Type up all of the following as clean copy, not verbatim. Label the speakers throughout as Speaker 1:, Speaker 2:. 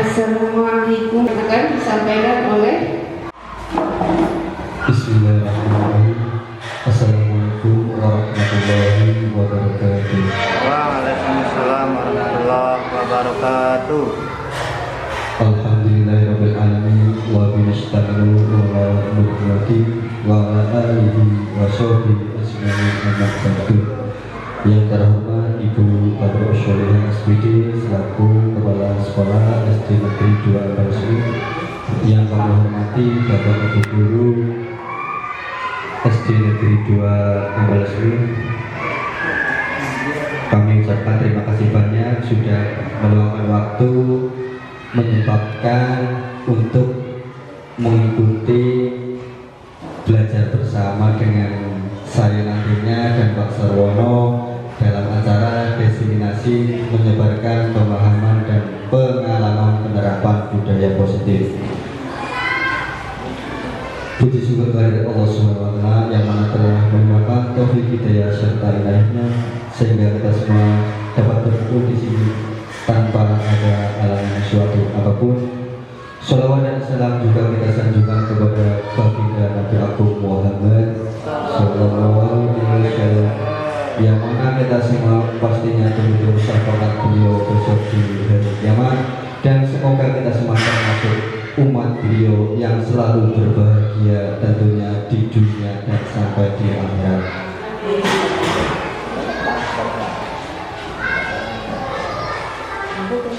Speaker 1: Assalamualaikum akan disampaikan oleh
Speaker 2: Bismillahirrahmanirrahim. Assalamualaikum warahmatullahi wabarakatuh.
Speaker 3: Waalaikumsalam warahmatullahi wabarakatuh.
Speaker 2: Alhamdulillahirabbil alamin wa binasta'inu wa nu'minu wa ala alihi wa sahbihi ajma'in amma ba'du. Yang terhormat Ibu Badro Syoleh SPD selaku Kepala Sekolah SD Negeri 2 Resmi, yang kami hormati Bapak Ibu Guru SD Negeri 2 Resmi, kami ucapkan terima kasih banyak sudah meluangkan waktu menyempatkan untuk mengikuti belajar bersama dengan saya nantinya dan Pak Sarwono dalam acara destinasi menyebarkan pemahaman dan pengalaman penerapan budaya positif. Puji syukur kepada Allah SWT yang mana telah memberikan taufik hidayah serta inayahnya sehingga kita semua dapat berkumpul di sini tanpa ada halangan suatu apapun. Shalawat dan salam juga kita sanjungkan kepada baginda Nabi Agung Muhammad Sallallahu Alaihi Wasallam, yang mana kita semua pastinya tunduk syafaat beliau besok di hari kiamat, dan semoga kita semua termasuk umat beliau yang selalu berbahagia tentunya di dunia dan sampai di akhirat.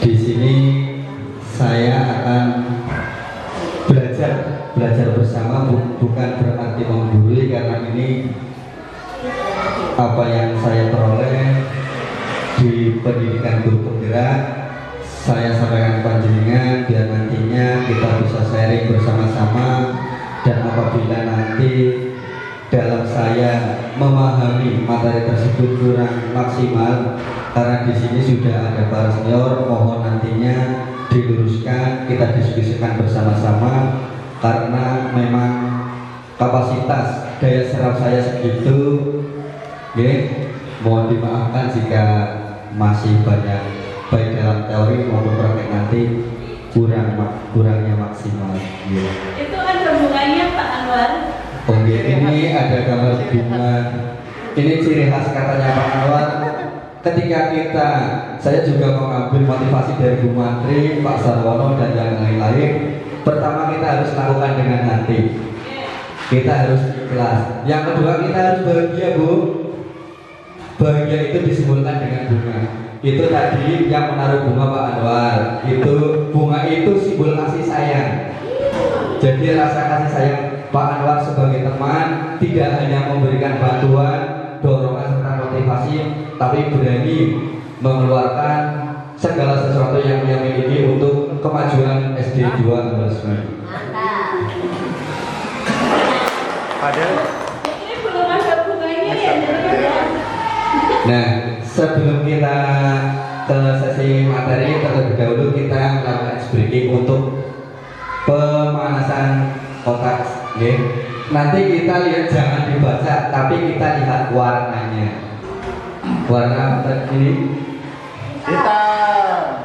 Speaker 2: Di sini saya akan belajar bersama, bukan berarti menggurui, karena ini apa yang saya peroleh di pendidikan guru penggerak saya sampaikan panjenengan biar nantinya kita bisa sharing bersama-sama, dan apabila nanti dalam saya memahami materi tersebut kurang maksimal karena di sini sudah ada para senior, mohon nantinya diluruskan, kita diskusikan bersama-sama, karena memang kapasitas daya serap saya segitu. Mohon dimaafkan jika masih banyak baik dalam teori maupun praktek nanti kurangnya maksimal.
Speaker 4: Itu ada bunganya Pak Anwar.
Speaker 2: Ini ada gambar bunga. Ini ciri khas katanya Pak Anwar. Ketika saya juga mengambil motivasi dari Bu Mantri, Pak Sarwono dan yang lain-lain. Pertama kita harus lakukan dengan hati. Kita harus ikhlas. Yang kedua kita harus bahagia, Bu. Bahagia itu disimbolkan dengan bunga. Itu tadi yang menaruh bunga Pak Anwar. Bunga itu simbol kasih sayang. Jadi rasa kasih sayang Pak Anwar sebagai teman tidak hanya memberikan bantuan, dorongan serta motivasi, tapi berani mengeluarkan segala sesuatu yang dia miliki untuk kemajuan SD 2 Resmi.
Speaker 4: Ini belum ada bunganya ya.
Speaker 2: Nah, sebelum kita ke sesi materi, terlebih dahulu kita melakukan ice breaking untuk pemanasan otak. Nanti kita lihat, jangan dibaca, tapi kita lihat warnanya. Warna apa ini? Hitam,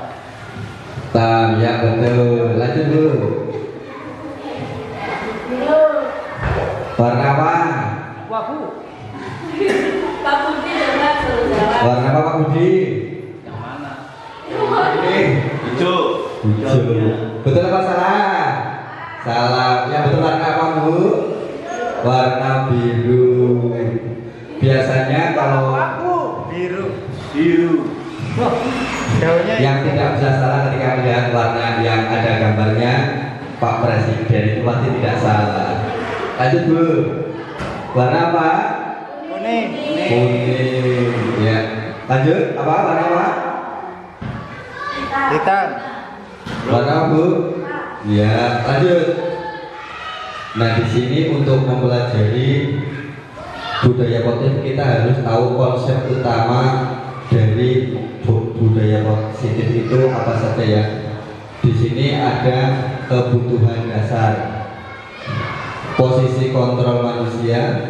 Speaker 2: ya betul. Lanjut dulu. Warna apa?
Speaker 4: Pak Budi jangan suruh jawab.
Speaker 2: Warna apa Pak Budi?
Speaker 3: Yang mana?
Speaker 2: Ini
Speaker 3: Hijau.
Speaker 2: hijau. Betul apa salah? Salah. Yang betul warna apa Bu? Warna biru. Biasanya kalau
Speaker 3: Biru.
Speaker 2: yang tidak bisa salah ketika melihat warna yang ada gambarnya Pak Presiden itu pasti tidak salah. Lanjut Bu. Warna apa?
Speaker 3: Kuning.
Speaker 2: Kuning. Ya. Lanjut. Apa? Warna apa?
Speaker 3: Hitam.
Speaker 2: Warna apa, Bu? Ya. Lanjut. Nah, di sini untuk mempelajari budaya positif kita harus tahu konsep utama dari budaya positif itu apa saja ya. Di sini ada kebutuhan dasar, posisi kontrol manusia,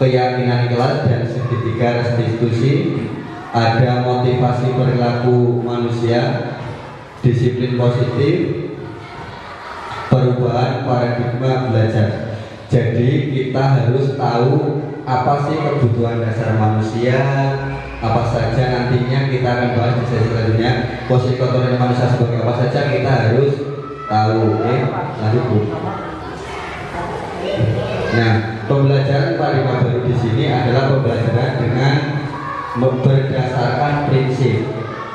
Speaker 2: keyakinan kelas dan segitiga restitusi, ada motivasi perilaku manusia, disiplin positif, perubahan paradigma belajar. Jadi kita harus tahu apa sih kebutuhan dasar manusia, apa saja nantinya kita akan bahas di sesi selanjutnya. Posisi kontrol manusia sebagai apa saja kita harus tahu. Oke, lanjut Bu. Nah, pembelajaran paradigma baru di sini adalah pembelajaran dengan berdasarkan prinsip.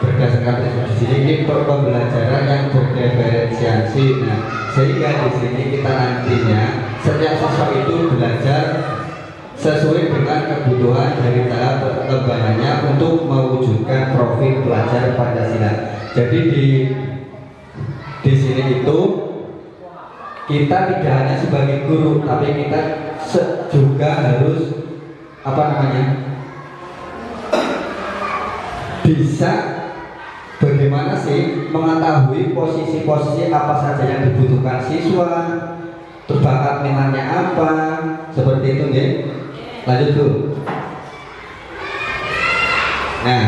Speaker 2: Berdasarkan prinsip di sini ini pembelajaran yang berdiferensiasi. Nah, sehingga di sini kita nantinya setiap siswa itu belajar sesuai dengan kebutuhan dari tahap perkembangannya untuk mewujudkan profil pelajar Pancasila. Jadi di sini itu kita tidak hanya sebagai guru, tapi kita juga harus bisa bagaimana sih mengetahui posisi-posisi apa saja yang dibutuhkan siswa, bakat minatnya apa, seperti itu nggih. Lanjut tuh. Nah,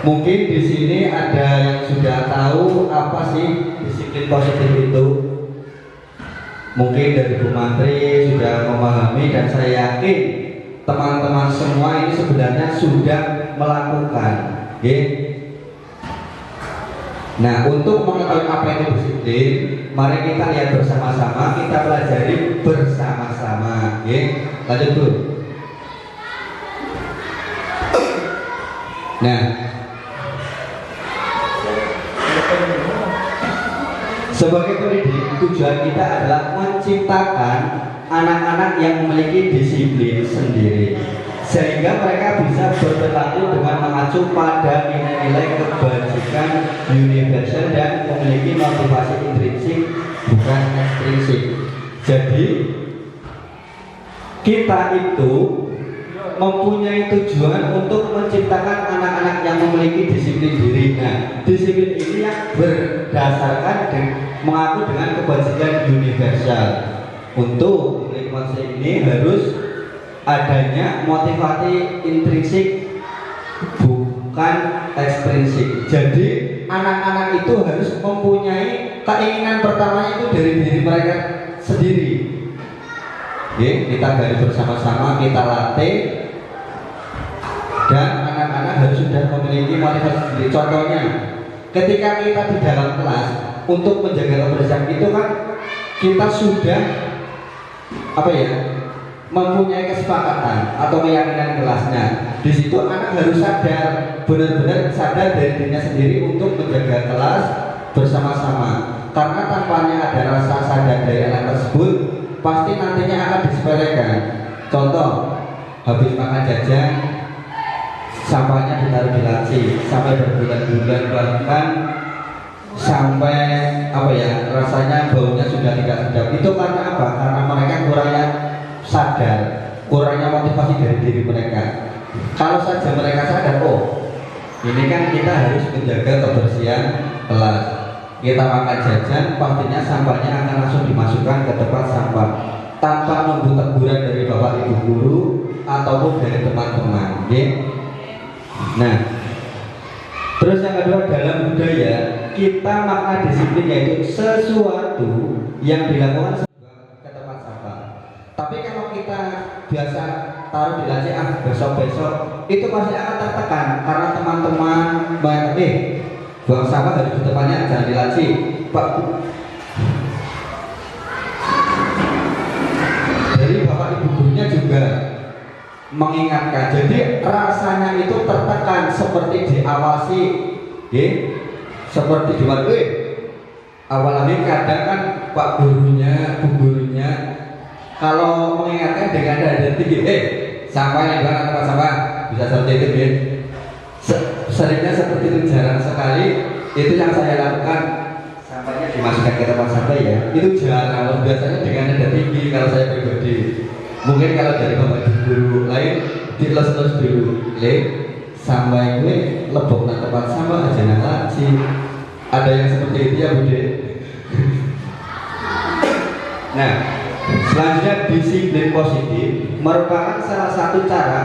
Speaker 2: mungkin di sini ada yang sudah tahu apa sih disiplin positif itu. Mungkin dari Bu Mantri sudah memahami, dan saya yakin teman-teman semua ini sebenarnya sudah melakukan. Okay? Nah, untuk mengetahui apa itu disiplin, mari kita lihat bersama-sama, kita pelajari bersama-sama. Okay? Lanjut Bu. Nah, sebagai pendidik, tujuan kita adalah menciptakan anak-anak yang memiliki disiplin sendiri, sehingga mereka bisa berperilaku dengan mengacu pada nilai-nilai kebajikan universal dan memiliki motivasi intrinsik bukan ekstrinsik. Jadi kita itu mempunyai tujuan untuk menciptakan anak-anak yang memiliki disiplin diri. Nah, disiplin ini yang berdasarkan mengaku dengan kebajikan universal. Untuk memiliki motivasi ini harus adanya motivasi intrinsik bukan ekstrinsik. Jadi anak-anak itu harus mempunyai keinginan pertamanya itu dari diri mereka sendiri. Oke, kita gali bersama-sama, kita latih, dan anak-anak harus sudah memiliki motivasi sendiri. Contohnya, ketika kita di dalam kelas untuk menjaga kebersihan itu kan kita sudah mempunyai kesepakatan atau keyakinan kelasnya. Di situ anak harus sadar, benar-benar sadar dari dirinya sendiri untuk menjaga kelas bersama-sama. Karena tanpanya ada rasa sadar dari anak tersebut, pasti nantinya akan disepelekan. Contoh, habis makan jajan, sampahnya ditaruh di laci sampai berbulan-bulan, bahkan sampai rasanya baunya sudah tidak sedap. Itu karena apa? Karena mereka kurangnya sadar, kurangnya motivasi dari diri mereka. Kalau saja mereka sadar, oh ini kan kita harus menjaga kebersihan kelas, kita makan jajan, pastinya sampahnya akan langsung dimasukkan ke tempat sampah tanpa nunggu teguran dari bapak ibu guru ataupun dari teman-teman. Nah, terus yang kedua, dalam budaya kita makna disiplin yaitu sesuatu yang dilakukan ke tempat sampah. Tapi kalau kita biasa taruh di laci, besok-besok, itu pasti akan tertekan karena teman-teman banyak, buang sampah harus di depannya, jangan di laci, Pak. Dari bapak ibu gurunya juga mengingatkan, jadi rasanya itu tertekan, seperti diawasi, seperti diwakili. Awalnya kadang kan pak gurunya, bu gurunya kalau mengingatkan dengan nada tinggi, sampah yang di tempat sampah, bisa seperti itu, seringnya seperti itu, jarang sekali. Itu yang saya lakukan, sampahnya dimasukkan ke tempat sampah ya, itu jarang. Biasanya dengan nada tinggi kalau saya pribadi. Mungkin kalau dari bapak guru lain diles-les dulu, sampah gue lebok nang tempat sampah aja nang laci. Ada yang seperti itu ya Bude. Nah, selanjutnya disiplin positif merupakan salah satu cara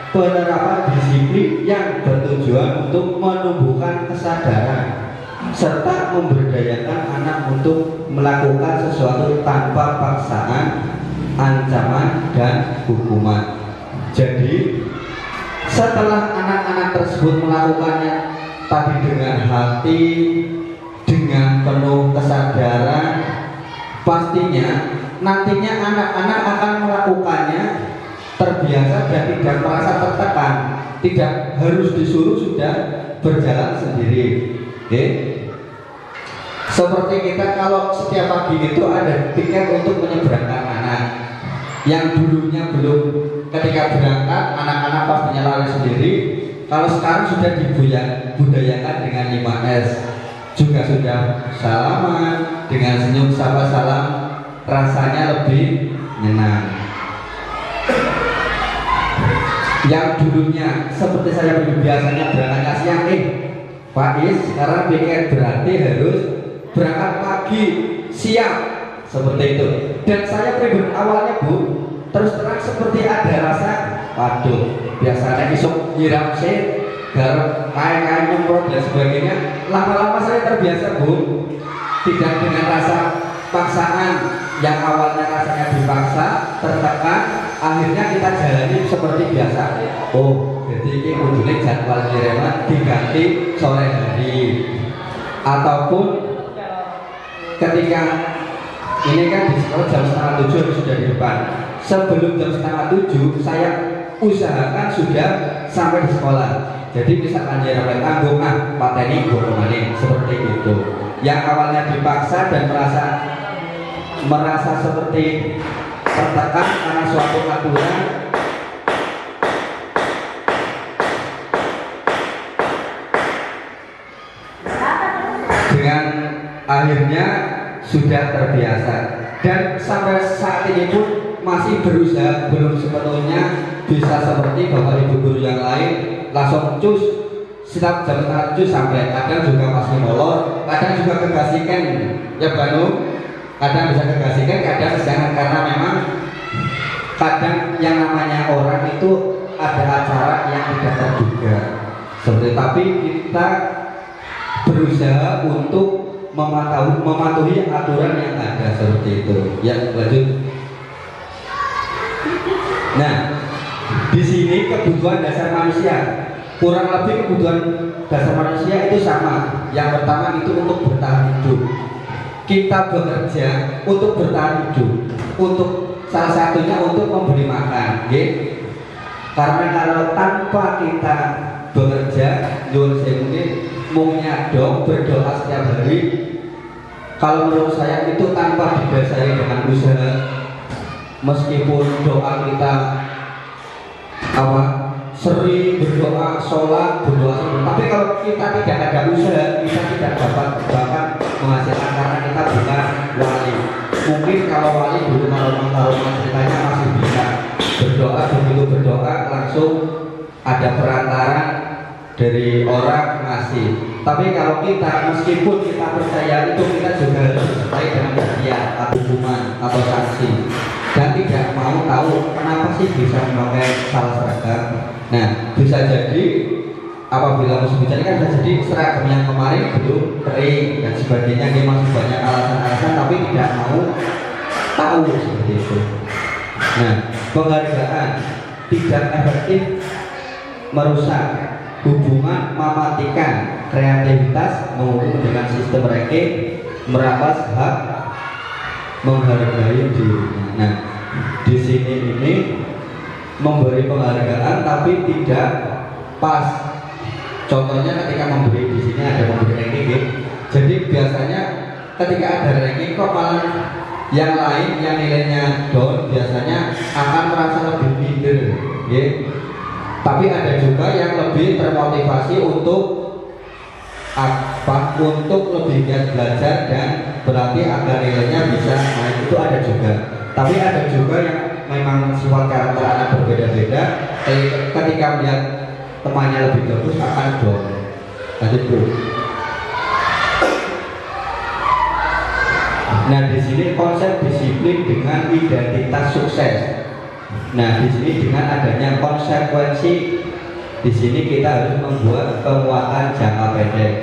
Speaker 2: penerapan disiplin yang bertujuan untuk menumbuhkan kesadaran serta memberdayakan anak untuk melakukan sesuatu tanpa paksaan, ancaman, dan hukuman. Jadi setelah anak-anak tersebut melakukannya tadi dengan hati, dengan penuh kesadaran, pastinya nantinya anak-anak akan melakukannya terbiasa dan tidak merasa tertekan, tidak harus disuruh, sudah berjalan sendiri. Oke? Seperti kita kalau setiap pagi itu ada tiket untuk menyeberangkan anak yang dulunya belum, ketika berangkat anak-anak pastinya lari sendiri. Kalau sekarang sudah dibudayakan dengan 5S, juga sudah salaman dengan senyum sapa salam, rasanya lebih nyenang. Yang dulunya seperti saya biasanya berangkat siang, Pak Is sekarang piket berarti harus berangkat pagi, siang, seperti itu. Dan saya pribadi awalnya Bu, terus terang seperti ada rasa, waduh, biasanya isuk nyiram sih, garap kain-kain nyemprot dan sebagainya. Lama-lama saya terbiasa Bu, tidak dengan rasa paksaan yang awalnya rasanya dipaksa, tertekan, akhirnya kita jalani seperti biasa. Oh, jadi ini kudune jadwal kiriman diganti sore hari, ataupun ketika ini kan di sekolah jam 6:30 sudah di depan. Sebelum jam 6:30 saya usahakan sudah sampai di sekolah. Jadi misalkan jarak tanggung, pateni golongan seperti itu. Yang awalnya dipaksa dan merasa seperti tertekan karena suatu aturan, dengan akhirnya sudah terbiasa dan sampai saat ini pun masih berusaha, belum sepenuhnya bisa seperti bapak ibu guru yang lain langsung cus setiap jam 6:30 sampai. Kadang juga masih molor, kadang juga kegasikan ya Banu, kadang bisa kegasikan, kadang jangan, karena memang kadang yang namanya orang itu ada acara yang tidak terduga seperti, tapi kita berusaha untuk mematuhi aturan yang ada seperti itu. Ya, lanjut. Nah, di sini kebutuhan dasar manusia, kurang lebih kebutuhan dasar manusia itu sama. Yang pertama itu untuk bertahan hidup. Kita bekerja untuk bertahan hidup, untuk salah satunya untuk membeli makan, okay? Karena kalau tanpa kita bekerja, jual mungkin nyadong berdoa setiap hari. Kalau menurut saya itu tanpa didasari dengan usaha, meskipun doa kita sering berdoa, sholat, berdoa, tapi kalau kita tidak ada usaha, kita tidak dapat bahkan menghasilkan, karena kita bukan wali. Mungkin kalau wali dulu rumah ceritanya masih bisa berdoa, begitu berdoa langsung ada perantara dari orang ngasih. Tapi kalau kita, meskipun kita percaya itu, kita juga harus disertai dengan hadiah atau hukuman atau sanksi, dan tidak mau tahu kenapa sih bisa memakai salah seragam. Nah, bisa jadi apabila musim hujan kan bisa jadi seragam yang kemarin belum kering dan sebagainya, dia masih banyak alasan-alasan tapi tidak mau tahu seperti itu. Nah, penghargaan tidak efektif, merusak hubungan, mematikan kreativitas, menghukum dengan sistem ranking, merampas hak menghargai dirinya. Nah, di sini ini memberi penghargaan tapi tidak pas. Contohnya ketika memberi, di sini ada memberi ranking, ya. Jadi biasanya ketika ada ranking kok malah yang lain yang nilainya down biasanya akan merasa lebih minder, ya. Tapi ada juga yang lebih termotivasi untuk untuk lebih giat belajar dan berarti agar nilainya bisa naik, itu ada juga. Tapi ada juga yang memang sifat karakter anak berbeda-beda, ketika melihat temannya lebih bagus akan down. Lanjut Bu. Nah, di sini konsep disiplin dengan identitas sukses. Nah, di sini dengan adanya konsekuensi, di sini kita harus membuat penguatan jangka pendek.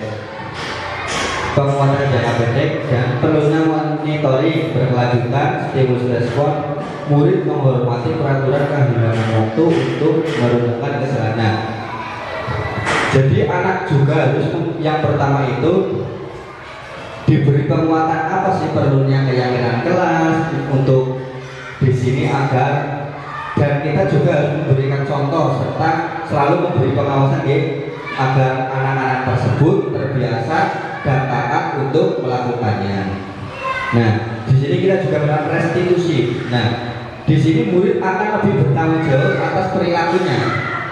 Speaker 2: penguatan jangka pendek, dan perlunya monitoring berkelanjutan, stimulus respon, murid menghormati peraturan kehilangan waktu untuk merenungkan kesalahan. Jadi anak juga harus yang pertama itu diberi penguatan apa sih perlunya keyakinan kelas untuk di sini agar, dan kita juga harus memberikan contoh serta selalu memberi pengawasan agar anak-anak tersebut terbiasa dan taat untuk melakukannya. Nah, di sini kita juga melakukan restitusi. Nah, di sini murid akan lebih bertanggung jawab atas perilakunya.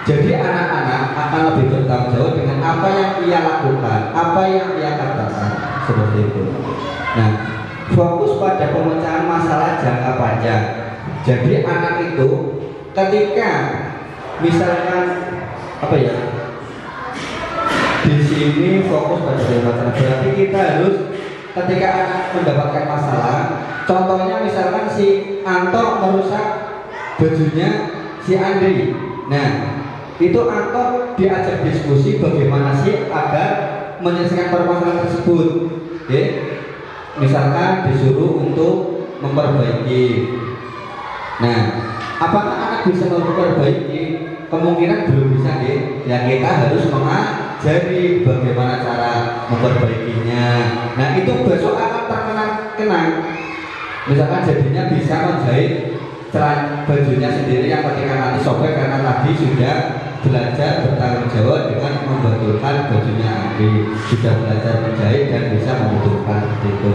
Speaker 2: Jadi anak-anak akan lebih bertanggung jawab dengan apa yang ia lakukan, apa yang ia katakan, seperti itu. Nah, fokus pada pemecahan masalah jangka panjang. Jadi anak itu ketika misalkan apa ya, di sini fokus pada masalah, berarti kita harus ketika anak mendapatkan masalah, contohnya misalkan si Anto merusak bajunya si Andri. Nah, itu Anto diajak diskusi bagaimana sih agar menyelesaikan permasalahan tersebut. Oke? Misalkan disuruh untuk memperbaiki. Nah, apakah anak bisa memperbaiki? Kemungkinan belum bisa, ya kita harus mengajari bagaimana cara memperbaikinya. Nah, itu besok akan terkenang. Misalkan jadinya bisa menjahit bajunya sendiri yang ketika nanti sobek karena tadi sudah belajar bertanggung jawab dengan membetulkan bajunya Andi, sudah belajar menjahit dan bisa membetulkan itu.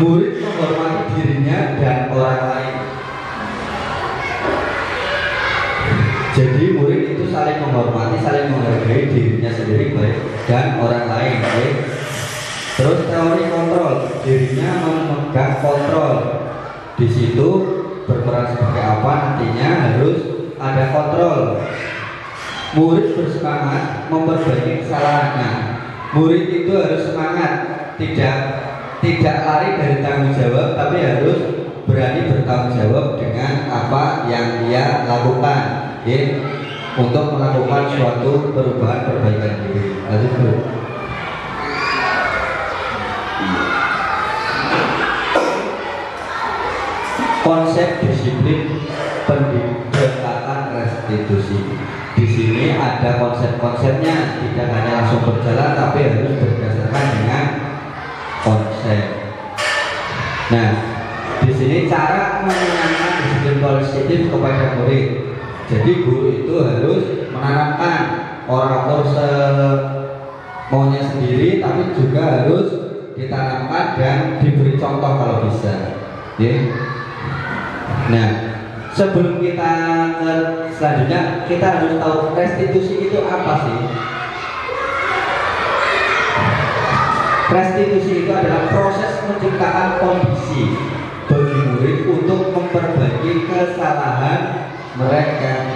Speaker 2: Murid menghormati dirinya dan orang lain. Jadi murid itu saling menghormati, saling menghargai dirinya sendiri baik dan orang lain baik. Terus teori kontrol, dirinya memegang kontrol. Di situ berperan sebagai apa, nantinya harus ada kontrol. Murid bersemangat memperbaiki kesalahannya. Murid itu harus semangat, tidak lari dari tanggung jawab, tapi harus berani bertanggung jawab dengan apa yang dia lakukan, untuk melakukan suatu perubahan perbaikan diri. Lanjut. Konsep disiplin pendekatan restitusi. Di sini ada konsep-konsepnya, tidak hanya langsung berjalan, tapi harus berdasarkan dengan konsep. Nah, di sini cara menanamkan disiplin positif kepada murid. Jadi guru itu harus menanamkan orator maunya sendiri, tapi juga harus ditanamkan dan diberi contoh kalau bisa. Nah, sebelum kita selanjutnya, kita harus tahu restitusi itu apa sih? Restitusi itu adalah proses menciptakan kondisi bagi murid untuk memperbaiki kesalahan mereka.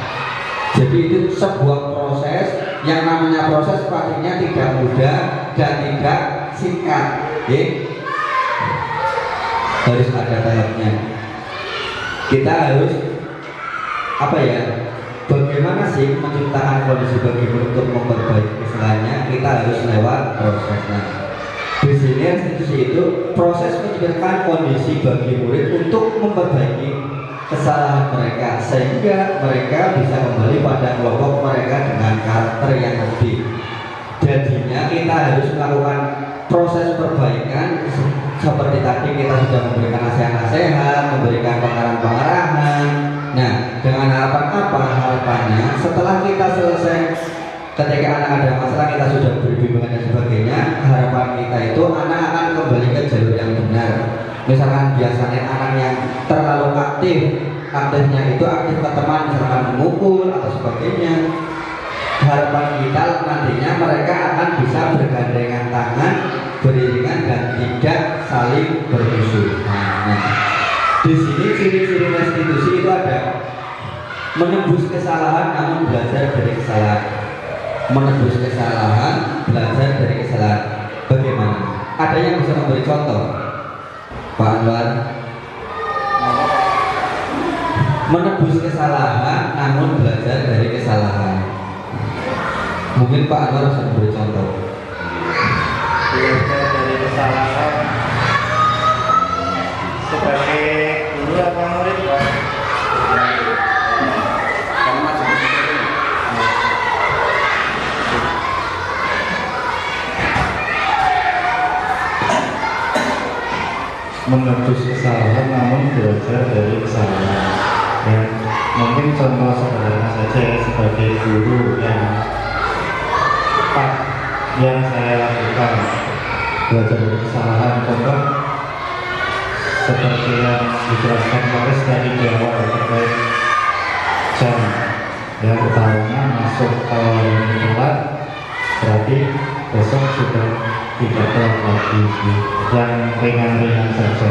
Speaker 2: Jadi itu sebuah proses, yang namanya proses pastinya tidak mudah dan tidak singkat, harus ada tahapnya. Kita harus bagaimana sih menciptakan kondisi bagi murid untuk memperbaiki kesalahannya? Kita harus lewat prosesnya. Di sini restitusi itu proses menciptakan kondisi bagi murid untuk memperbaiki kesalahan mereka sehingga mereka bisa kembali pada kelompok mereka dengan karakter yang lebih. Jadinya kita harus melakukan proses perbaikan seperti tadi kita sudah memberikan nasihat-nasihat, memberikan pengarahan-pengarahan. Nah, dengan harapan apa? Harapannya setelah kita selesai, ketika anak ada masalah kita sudah beri bimbingan dan sebagainya, harapan kita itu anak akan kembali ke jalur yang benar. Misalkan biasanya anak yang terlalu aktifnya itu aktif ke teman, misalkan memukul atau sebagainya. Harapan kita nantinya mereka akan bisa bergandengan tangan, beriringan dan tidak saling bermusuh. Nah, di sini ciri-ciri restitusi itu ada menebus kesalahan namun belajar dari kesalahan. Menebus kesalahan, belajar dari kesalahan. Bagaimana? Ada yang bisa memberi contoh? Pak Anwar. Menebus kesalahan namun belajar dari kesalahan. Mungkin Pak Anwar bisa memberi contoh.
Speaker 5: menebus kesalahan namun belajar dari kesalahan. Ya, mungkin contoh sederhana saja ya, sebagai guru yang yang saya lakukan belajar dari kesalahan. Contoh seperti yang dijelaskan Paris tadi di awal terkait jam, ya ketahuannya masuk awal yang telat, berarti besok sudah tidak telat lagi. Yang ringan-ringan saja.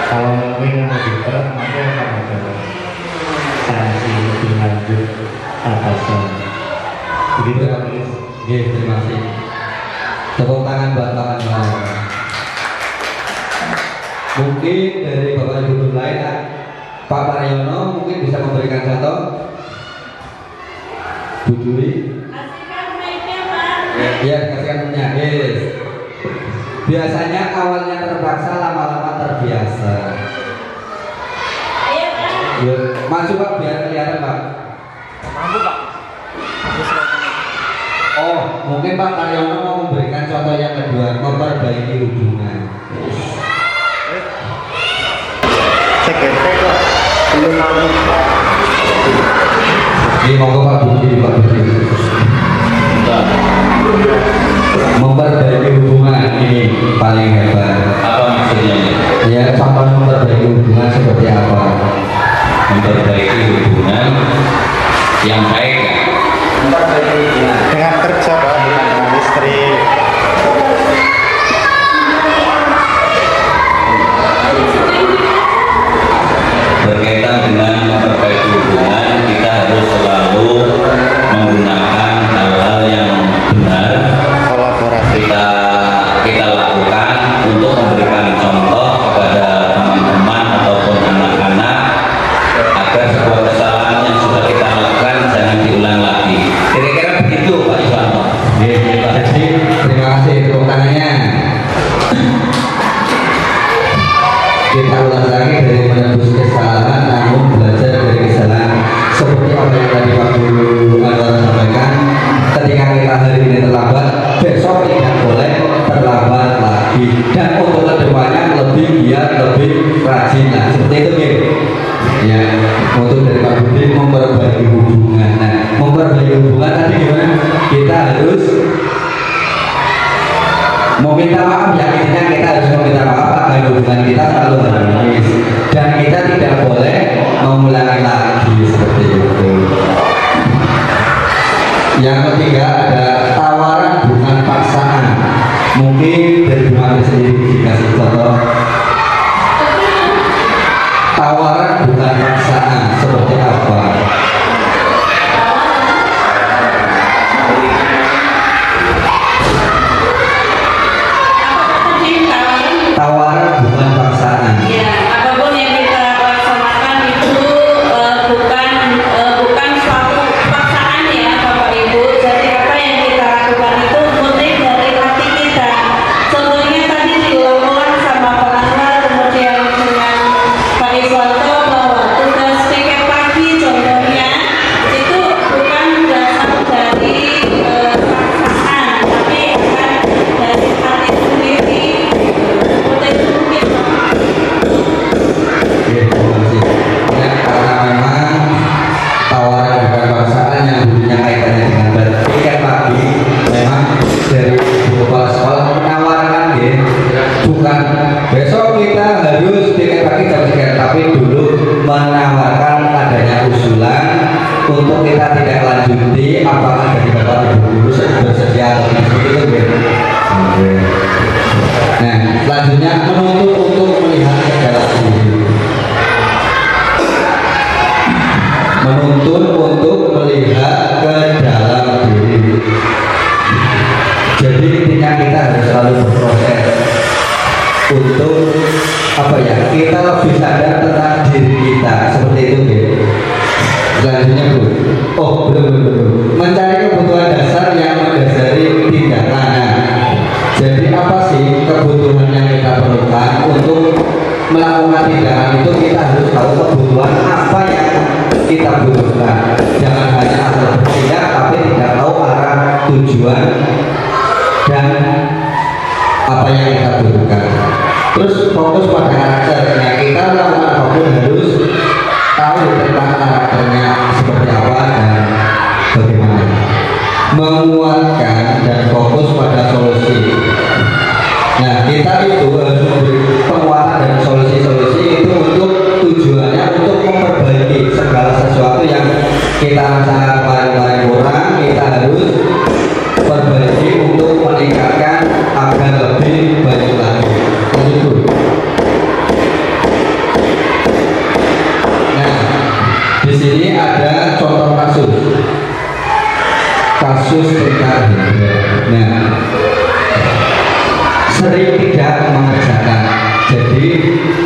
Speaker 5: Kalau yang lebih berat nanti akan ada sanksi lebih lanjut atasan. Begitu Pak Paris.
Speaker 2: Oke, terima kasih. Tepuk tangan buat Pak Anwar. Mungkin dari Bapak Ibu guru lain, Pak Mariono mungkin bisa memberikan contoh. Bu Juri,
Speaker 4: Kasihkan mic-nya, Pak.
Speaker 2: ya kasihkan punya. Yes. Biasanya awalnya terpaksa, lama-lama terbiasa.
Speaker 4: Ayo, Pak.
Speaker 2: Ya, maju Pak biar kelihatan Pak.
Speaker 3: Mampu Pak.
Speaker 2: Oh, mungkin Pak Mariono mau memberikan contoh yang kedua, memperbaiki hubungan.
Speaker 5: Cek kok belum mau.
Speaker 2: Ini monggo Pak Budi, Pak Budi. Memperbaiki hubungan ini paling hebat.
Speaker 6: Apa maksudnya?
Speaker 2: Ya, contoh memperbaiki hubungan seperti apa?
Speaker 6: Memperbaiki hubungan yang baik ya?
Speaker 2: Memperbaiki hubungan.
Speaker 5: Dengan kerja Pak, dengan istri.
Speaker 6: Berkaitan dengan memperbaiki hubungan, kita harus selalu menggunakan hal-hal yang benar.
Speaker 5: Kolaborasi.
Speaker 6: Kita lakukan untuk memberikan contoh kepada teman-teman ataupun anak-anak agar sebuah kesalahan yang sudah kita lakukan jangan diulang lagi. Kira-kira begitu Pak Iswanto.
Speaker 2: Oke, Pak Haji, terima kasih tepuk tangannya. Kita ulas lagi dari menebus kesalahan, namun belajar dari kesalahan. Seperti apa yang tadi Pak Guru Anwar sampaikan, ketika kita hari ini terlambat, besok tidak boleh terlambat lagi. Dan untuk kedepannya lebih giat, lebih rajin lah. Seperti itu, ya. Ya, untuk dari Pak Budi memperbaiki hubungan. Nah, memperbaiki hubungan tadi gimana? Kita harus meminta maaf, ya intinya kita harus meminta maaf agar hubungan kita selalu harmonis dan kita tidak boleh mengulangi lagi seperti itu. Yang ketiga ada tawaran bukan paksaan. Mungkin dari Bu Mari sendiri dikasih contoh. Tawaran bukan paksaan seperti apa? Tawaran bukan paksaan.
Speaker 4: Ya, apapun yang kita laksanakan itu bukan suatu paksaan ya Bapak Ibu. Jadi apa yang kita lakukan itu murni dari hati kita. Contohnya tadi diulang-ulang sama Pak Anwar, kemudian dengan Pak Iswanto bahwa tugas tiket pagi contohnya itu bukan berasal dari paksaan, tapi akan dari hati sendiri.
Speaker 2: Oke, terima kasih. Ya, karena memang tawaran bukan paksaan yang dulunya kaitannya dengan tiket pagi, memang dari kepala sekolah menawarkan ya, bukan besok kita harus tiket pagi jam sekian, tapi dulu menawarkan adanya usulan untuk kita tidak lanjuti apakah dari Bapak Ibu guru bersedia atau tidak seperti itu ya. Oke. Nah, selanjutnya menuntut untuk melihat ke dalam diri. Menuntut untuk melihat ke dalam diri. Jadi intinya kita harus selalu berproses untuk apa ya? Kita lebih sadar tentang diri kita seperti itu, Bu. Selanjutnya, Bu. Oh, belum. Mencari kebutuhan dasar yang mendasari tindakan. Jadi apa sih kebutuhan yang kita perlukan untuk melakukan tindakan itu? Kita harus tahu kebutuhan apa yang kita butuhkan. Jangan hanya asal bertindak tapi tidak tahu arah tujuan dan apa yang kita butuhkan. Terus fokus pada menguatkan dan fokus pada solusi. Nah, kita itu harus memberi penguatan dan solusi-solusi itu untuk tujuannya untuk memperbaiki segala sesuatu yang kita rasa paling kurang, kita harus perbaiki untuk meningkatkan agar lebih baik lagi. Begitu. Nah, di sini ada contoh kasus tentang nah, sering tidak mengerjakan. Jadi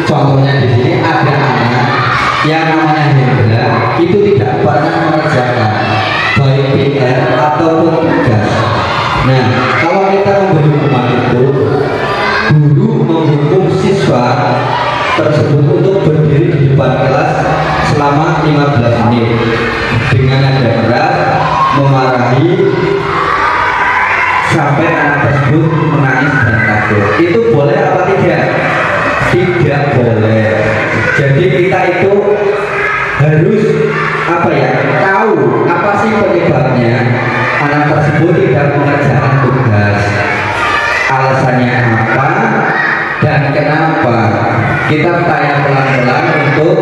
Speaker 2: contohnya di sini ada anak yang namanya Hendra itu tidak pernah mengerjakan baik PR ataupun tugas. Nah, kalau kita memberi hukuman itu, guru menghukum siswa tersebut untuk berdiri di depan kelas selama 15 menit dengan nada keras, memarahi sampai anak tersebut menangis dan takut. Itu boleh apa tidak? Tidak boleh. Jadi kita itu harus tahu apa sih penyebabnya anak tersebut tidak mengerjakan tugas, alasannya apa dan kenapa. Kita tanya pelan-pelan untuk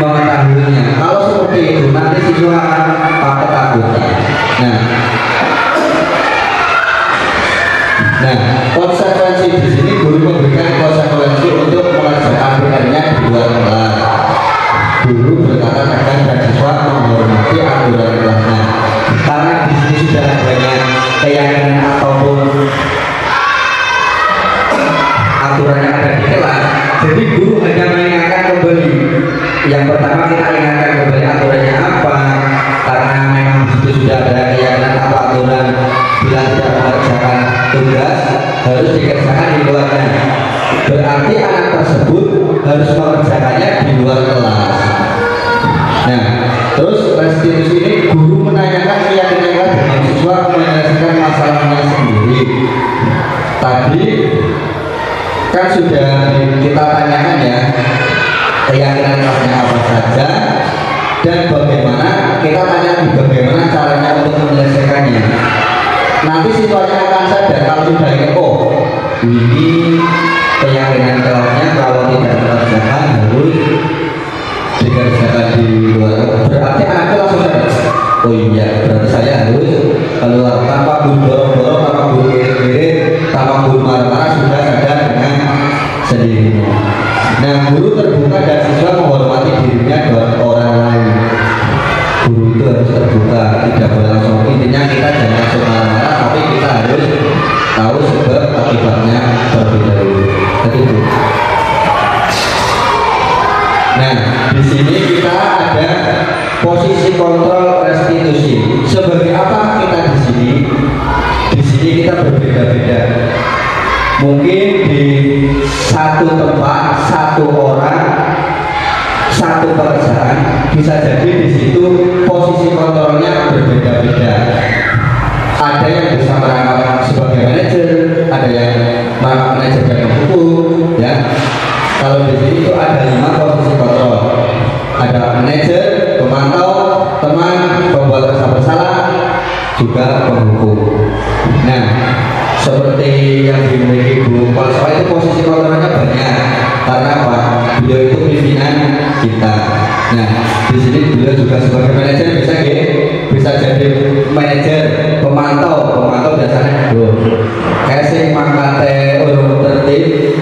Speaker 2: mengetahuinya. Kalau seperti itu nanti siswa akan ketakutan. Nah, konsekuensi di sini guru memberikan konsekuensi untuk mengerjakan PR-nya di luar kelas. Guru berkata tegas dan siswa menghormati aturan kelasnya. Karena di sini sudah adanya keyakinan ataupun aturan yang ada di kelas, jadi guru hanya mengingatkan kembali. Yang pertama kita ingatkan kembali aturannya apa, karena memang di situ sudah ada keyakinan apa aturan. Bila tidak mengerjakan tugas harus dikerjakan di luarnya. Berarti anak tersebut harus mengerjakannya di luar kelas. Nah, terus restitusi ini guru menanyakan keyakinan kelas dengan siswa menyelesaikan masalahnya sendiri. Tadi kan sudah kita tanyakan ya keyakinan kelasnya apa saja dan bagaimana, kita tanya bagaimana caranya untuk menyelesaikannya. Nanti siswanya akan sadar kalau sudah ingat, oh ini keyakinan kelasnya kalau tidak mengerjakan harus dikerjakan di luar. Berarti anaknya langsung sadar, oh iya berarti saya harus keluar tanpa guru dorong-dorong, tanpa guru kirim-kirim, tanpa guru marah-marah, sudah sadar dengan sendirinya. Nah, guru terbuka dan siswa menghormati dirinya dan orang lain. Guru itu harus terbuka, tidak boleh langsung. Intinya kita jangan langsung marah-marah, tapi kita harus tahu sebab akibatnya terlebih dahulu. Begitu. Nah, di sini kita ada posisi kontrol restitusi. Sebagai apa kita di sini? Di sini kita berbeda-beda. Mungkin di satu tempat, satu orang, satu pekerjaan, bisa jadi di situ posisi kontrolnya berbeda-beda. Ada yang bisa merangkap sebagai manajer, ada yang merangkap manajer dan hukum, ya. Kalau di sini itu ada 5 posisi kontrol. Ada manajer, pemantau, teman, pembuat rasa bersalah, juga penghukum. Nah, seperti yang dimiliki Bu Palswa itu posisi kontrolnya banyak. Karena apa? Beliau itu pimpinan kita. Nah, di sini beliau juga sebagai manajer bisa jadi manajer, pemantau biasanya kayak sing mangkate urung tertib,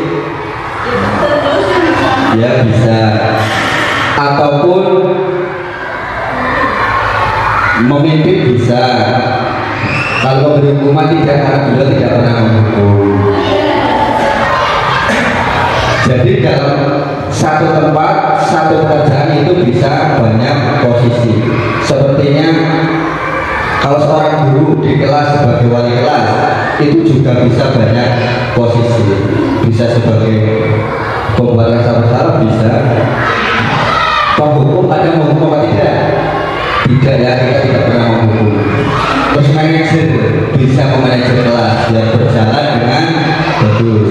Speaker 2: ya bisa, ataupun memimpin bisa. Kalau memberi hukuman tidak, karena beliau tidak pernah menghukum. Jadi dalam satu tempat, satu pekerjaan itu bisa banyak posisi. Sepertinya kalau seorang guru di kelas sebagai wali kelas itu juga bisa banyak posisi. Bisa sebagai pembuat rasa bersalah, bisa penghukum. Ada menghukum apa tidak? Tidak ya, kita tidak pernah menghukum. Terus manajer bisa memanajer kelas yang berjalan dengan bagus.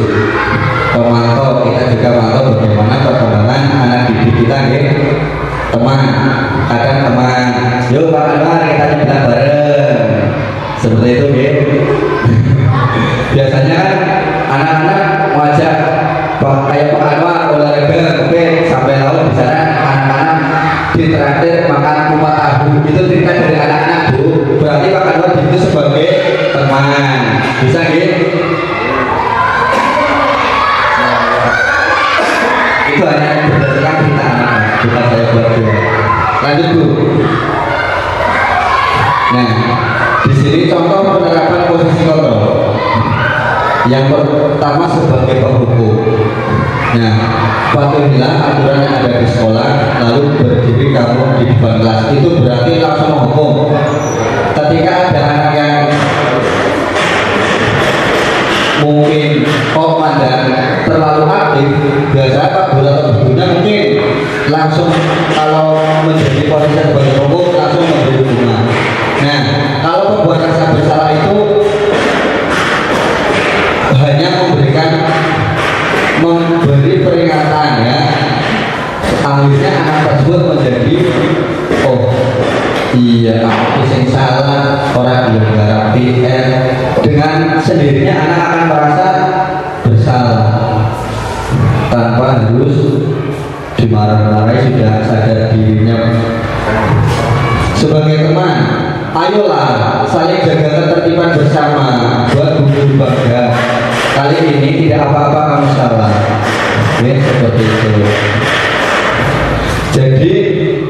Speaker 2: Pemantau, kita juga mantau bagaimana perkembangan anak didik kita, ya. Teman, kadang teman, yuk Pak Anwar kita nyebrang bareng. sini contoh penerapan posisi kontrol. Yang pertama sebagai penghukum. Nah, patuhilah aturan yang ada di sekolah, lalu berdiri kamu di depan kelas. Itu berarti langsung menghukum. Ketika ada anak yang mungkin komandan terlalu aktif, biasanya Pak Guru atau gurunya mungkin langsung kalau menjadi posisi sebagai penghukum langsung memberi hukuman. Nah, kalau pembuat rasa bersalah itu hanya memberi peringatan ya, akhirnya anak tersebut menjadi oh iya aku sing salah, orang belum garap PR. Dengan sendirinya anak akan merasa bersalah tanpa harus dimarah-marahi, sudah sadar dirinya. Sebagai teman, ayolah saling jaga ketertiban bersama buat gugur bangga. Kali ini tidak apa-apa kamu salah. Ya, seperti itu. Jadi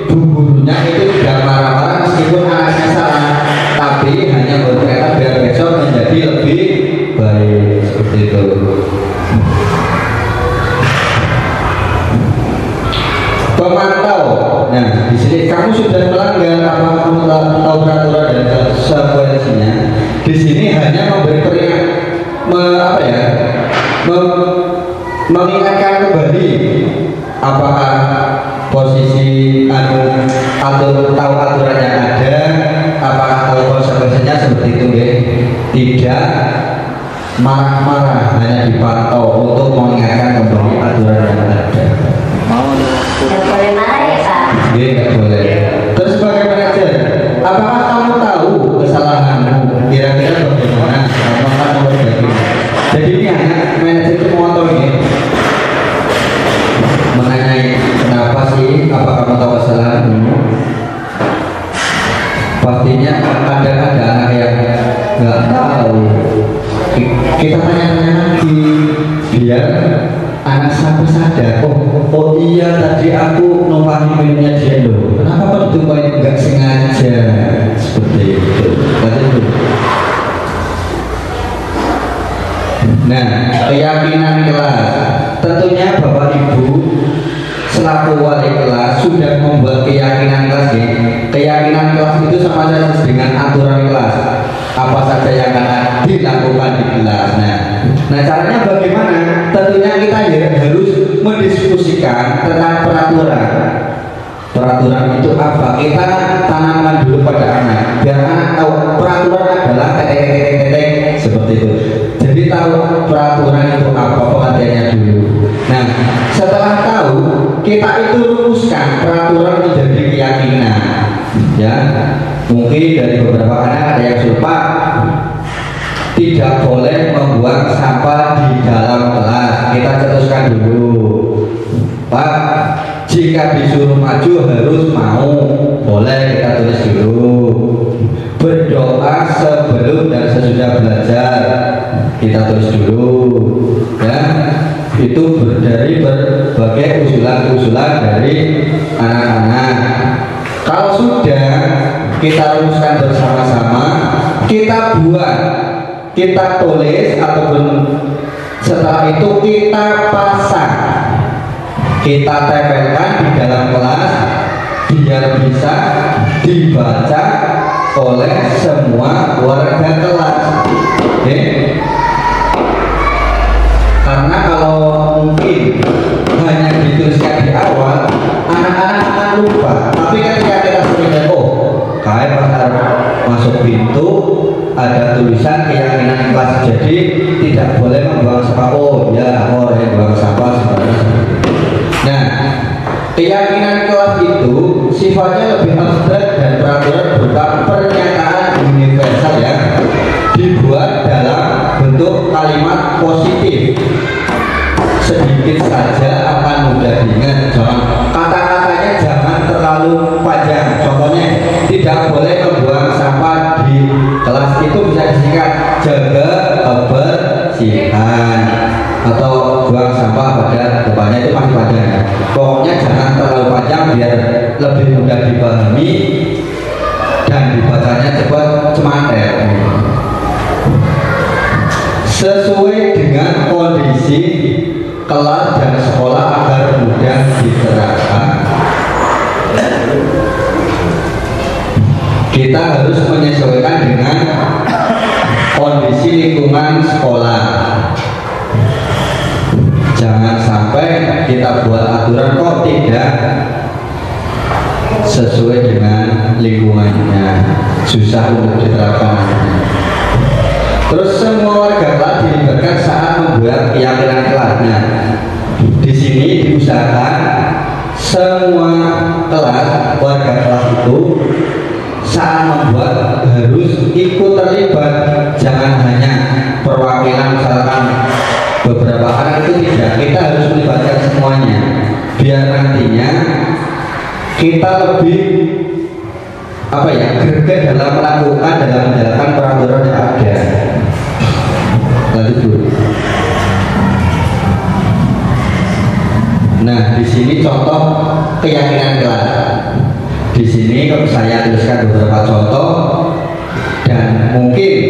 Speaker 2: bu gurunya itu tidak marah-marah meskipun anaknya salah, tapi hanya berkaitan biar besok menjadi lebih baik, seperti itu. Pemantau. Nah, di sini kamu sudah melanggar apa kamu tahu peraturan dan konsekuensinya. Di sini hanya memberi peringatan, mengingatkan kembali apakah posisi atau tahu aturan yang ada, apakah tahu konsekuensinya, seperti itu ya. Tidak marah-marah, hanya dipantau untuk mengingatkan kembali aturan yang ada.
Speaker 7: Nggak boleh marah ya Pak?
Speaker 2: Iya, nggak boleh. Terus sebagai manajer, apakah kamu tahu kesalahanmu? Kira-kira bagaimana? Apakah kamu berbagi? Jadi ini anak manajer itu mengontrol ini, menanyai kenapa sih? Apa kamu tahu kesalahanmu? Pastinya ada anak yang nggak tahu. Kita tanya-tanya lagi biar anak sampai sadar. Oh iya tadi aku numpahin minumnya dia loh. Kenapa kok ditumpahin nggak sengaja? Seperti itu. Nah, keyakinan kelas. Tentunya Bapak Ibu selaku wali kelas sudah membuat keyakinan kelas ya. Keyakinan kelas itu sama saja dengan aturan kelas. Apa saja yang akan dilakukan di kelas. Nah caranya bagaimana? Tentunya kita harus mendiskusikan tentang peraturan. Peraturan itu apa? Kita tanamkan dulu pada anak, biar anak tahu peraturan adalah tetek seperti itu. Jadi tahu peraturan itu apa, pengertiannya dulu. Nah, setelah tahu, kita itu rumuskan peraturan menjadi keyakinan. Ya, mungkin dari beberapa anak ada yang lupa tidak boleh membuang sampah di dalam kelas. Kita cetuskan dulu, Pak. Jika disuruh maju harus mau, boleh kita tulis dulu. Berdoa sebelum dan sesudah belajar, kita tulis dulu. Ya, itu dari berbagai usulan-usulan dari anak-anak. Kalau sudah kita rumuskan bersama-sama, kita buat, kita tulis ataupun setelah itu kita pasang. Kita tempelkan di dalam kelas biar bisa dibaca oleh semua warga kelas. Karena kalau mungkin hanya dituliskan di awal, anak-anak akan lupa. Tapi ketika kita sering kayak pas masuk pintu ada tulisan keyakinan kelas, jadi tidak boleh membuang sampah. Ya, yang buang sampah sebenarnya. Nah, keyakinan kelas itu sifatnya lebih abstrak dan peraturan berupa pernyataan universal ya, dibuat dalam bentuk kalimat positif. Sedikit saja akan mudah diingat. Kata-katanya jangan terlalu panjang. Contohnya, tidak boleh membuang sampah di kelas, itu bisa disingkat jaga kebersihan atau buang sampah pada depannya, itu masih panjang ya. Pokoknya jangan terlalu panjang biar lebih mudah dipahami dan dibacanya cepat, cemater. bicarakan. Terus semua warga kelas dilibatkan saat membuat keyakinan kelas. Nah, di sini diusahakan semua kelas, warga kelas itu saat membuat harus ikut terlibat, jangan hanya perwakilan misalkan beberapa anak itu tidak, kita harus melibatkan semuanya biar nantinya kita lebih greget dalam melakukan, dalam menjalankan peraturan yang ada. Lanjut dulu. Nah, di sini contoh keyakinan kelas. Di sini saya tuliskan beberapa contoh dan mungkin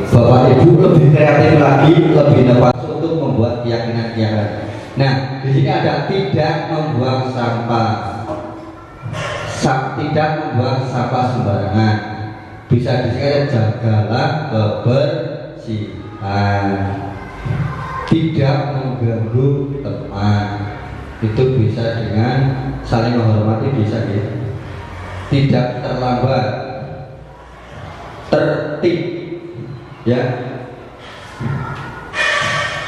Speaker 2: Bapak Ibu lebih kreatif lagi, lebih inovasi untuk membuat keyakinan-keyakinan. Nah, di sini ada tidak membuang sampah, tidak membuang sampah sembarangan. Bisa disingkat jagalah kebersihan, tidak mengganggu teman. Itu bisa dengan saling menghormati, bisa gitu. Tidak terlambat, tertib, ya.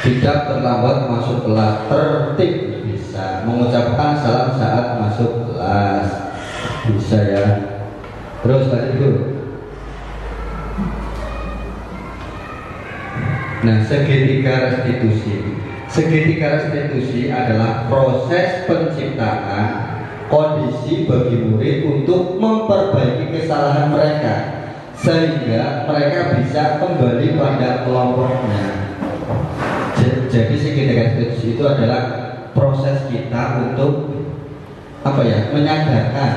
Speaker 2: Tidak terlambat masuk kelas, tertib bisa. Mengucapkan salam saat masuk kelas, bisa ya. Terus tadi itu. Nah, segitiga restitusi. Segitiga restitusi adalah proses penciptaan kondisi bagi murid untuk memperbaiki kesalahan mereka sehingga mereka bisa kembali pada kelompoknya. Jadi segitiga restitusi itu adalah proses kita untuk menyadarkan,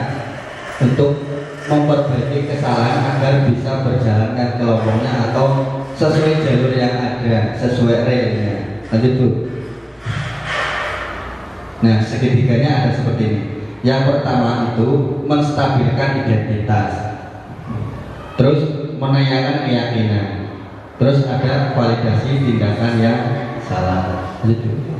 Speaker 2: untuk memperbaiki kesalahan agar bisa berjalan ke kelompoknya atau sesuai jalur yang ada, sesuai relnya. Lanjut tuh. Nah, segitiganya ada seperti ini. Yang pertama itu menstabilkan identitas, terus menanyakan keyakinan, terus ada validasi tindakan yang salah. Lanjut.